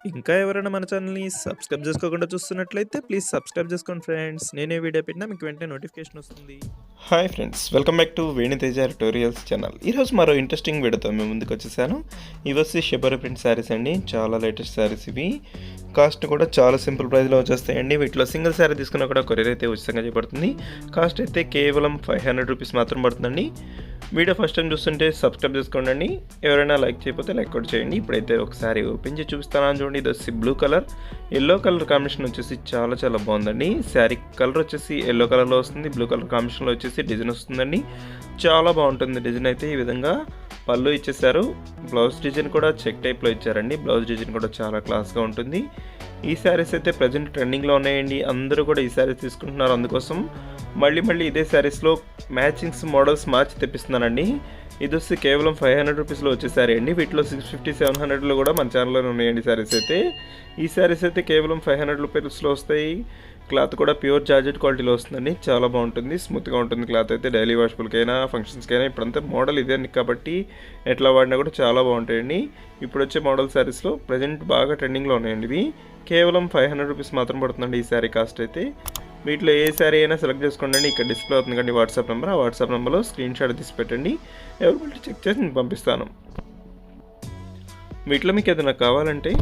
ఇంకా ఎవరైనా మన ఛానల్‌ని సబ్స్క్రైబ్ చేసుకోకుండా చూస్తున్నట్లయితే ప్లీజ్ సబ్స్క్రైబ్ చేసుకోండి ఫ్రెండ్స్. నేనే వీడియో పెట్టినా మీకు వెంటనే నోటిఫికేషన్ వస్తుంది. Hi friends, welcome back to Venu Teja tutorials channel. ఈరోజు మరో ఇంట్రెస్టింగ్ వీడియోతో మేము ముందుకు వచ్చేసాను. ఇవి వచ్చి షెబోరి ప్రింట్ శారీస్ అండి. చాలా లేటెస్ట్ శారీస్ ఇవి. కాస్ట్ కూడా చాలా సింపుల్ ప్రైస్లో వచ్చేస్తాయండి. వీటిలో సింగిల్ శారీ తీసుకున్నా కూడా కొరియర్ అయితే ఉచితంగా చేయబడుతుంది. కాస్ట్ అయితే కేవలం 500 రూపీస్ మాత్రం పడుతుందండి. వీడియో ఫస్ట్ టైం చూస్తుంటే సబ్స్క్రైబ్ చేసుకోండి. ఎవరైనా లైక్ చేయకపోతే లైక్ కూడా చేయండి. ఇప్పుడైతే ఒకసారి ఓపెన్ చేసి చూపిస్తాను చూడండి. ఇది వచ్చి blue colour, yellow colour combination వచ్చేసి చాలా బాగుందండి. శారీ కలర్ వచ్చేసి ఎల్లో కలర్లో వస్తుంది, బ్లూ కలర్ కాంబినేషన్లో వచ్చేసి డిజైన్ వస్తుందండి. చాలా బాగుంటుంది డిజైన్ అయితే. ఈ విధంగా పళ్ళు ఇచ్చేసారు. బ్లౌజ్ డిజైన్ కూడా చెక్ టైప్లో ఇచ్చారండి. బ్లౌజ్ డిజైన్ కూడా చాలా క్లాస్గా ఉంటుంది. ఈ శారీస్ అయితే ప్రజెంట్ ట్రెండింగ్లో ఉన్నాయండి. అందరూ కూడా ఈ శారీస్ తీసుకుంటున్నారు. అందుకోసం మళ్ళీ ఇదే శారీస్లో మ్యాచింగ్స్ మోడల్స్ మార్చి తెప్పిస్తున్నానండి. ఇది వచ్చి కేవలం 500 రూపీస్లో వచ్చే శారీ అండి. వీటిలో 650, 700లో కూడా మన ఛానల్లోనే ఉన్నాయండి శారీస్ అయితే. ఈ శారీస్ అయితే కేవలం 500 రూపీస్లో వస్తాయి. క్లాత్ కూడా ప్యూర్ జార్జెట్ క్వాలిటీలో వస్తుందండి. చాలా బాగుంటుంది, స్మూత్గా ఉంటుంది క్లాత్ అయితే. డైలీ వాషబుల్కైనా ఫంక్షన్స్కైనా ఇప్పుడంతా మోడల్ ఇదే కాబట్టి ఎట్లా వాడినా కూడా చాలా బాగుంటాయండి. ఇప్పుడు వచ్చే మోడల్ శారీస్లో ప్రజెంట్ బాగా ట్రెండింగ్లో ఉన్నాయండి. ఇవి కేవలం 500 రూపీస్ మాత్రం పడుతుందండి ఈ శారీ కాస్ట్ అయితే. వీటిలో ఏ శారీ అయినా సెలెక్ట్ చేసుకోండి. ఇక్కడ డిస్ప్లే అవుతుంది కండి వాట్సాప్ నెంబర్. ఆ వాట్సాప్ నెంబర్లో స్క్రీన్ షాట్ తీసి పెట్టండి. అవైలబిలిటీ చెక్ చేసి నేను పంపిస్తాను. వీటిలో మీకు ఏదైనా కావాలంటే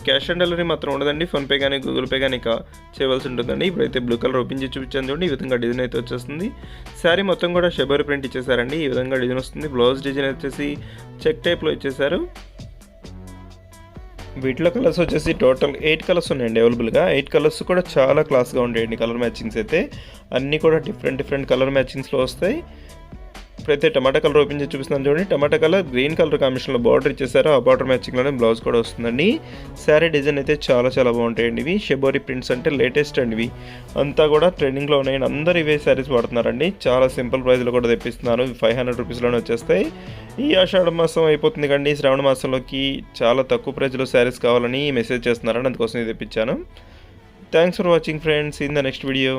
క్యాష్ ఆన్ డెలివరీ మాత్రం ఉండదండి. ఫోన్పే కానీ గూగుల్ పే కానీ చేయవలసి ఉంటుందండి. ఇప్పుడైతే బ్లూ కలర్ ఓపెన్ చేసి చూపించాను చూడండి. ఈ విధంగా డిజైన్ అయితే వచ్చేస్తుంది. శారీ మొత్తం కూడా షెబోరి ప్రింట్ ఇచ్చేసారండి. ఈ విధంగా డిజైన్ వస్తుంది. బ్లౌజ్ డిజైన్ వచ్చేసి చెక్ టైప్లో ఇచ్చేసారు. వీటిలో కలర్స్ వచ్చేసి టోటల్ 8 కలర్స్ ఉన్నాయండి అవైలబుల్గా. 8 కలర్స్ కూడా చాలా క్లాస్గా ఉంటాయండి. కలర్ మ్యాచింగ్స్ అయితే అన్నీ కూడా డిఫరెంట్ కలర్ మ్యాచింగ్స్లో వస్తాయి. ఇప్పుడైతే టమాటా కలర్ ఓపెన్ చేసి చూపిస్తున్నాను చూడండి. టమాటా కలర్ గ్రీన్ కలర్ కాంబినేషన్లో బార్డర్ ఇచ్చేసారు. ఆ బార్డర్ మ్యాచింగ్లోనే బ్లౌజ్ కూడా వస్తుందండి. శారీ డిజైన్ అయితే చాలా బాగుంటాయండి. ఇవి షెబోరి ప్రింట్స్ అంటే లేటెస్ట్ అండి. ఇవి అంతా కూడా ట్రెండింగ్లో ఉన్నాయండి. అందరూ ఇవే శారీస్ వాడుతున్నారండి. చాలా సింపుల్ ప్రైస్లో కూడా తెప్పిస్తున్నారు. 500 రూపీస్లోనే వచ్చేస్తాయి. ఈ ఆషాఢ మాసం అయిపోతుంది కండి. శ్రావణ మాసంలోకి చాలా తక్కువ ప్రైస్లో శారీస్ కావాలని మెసేజ్ చేస్తున్నారండి. అందుకోసం ఇది తెప్పించాను. Thanks for watching friends. In the next video.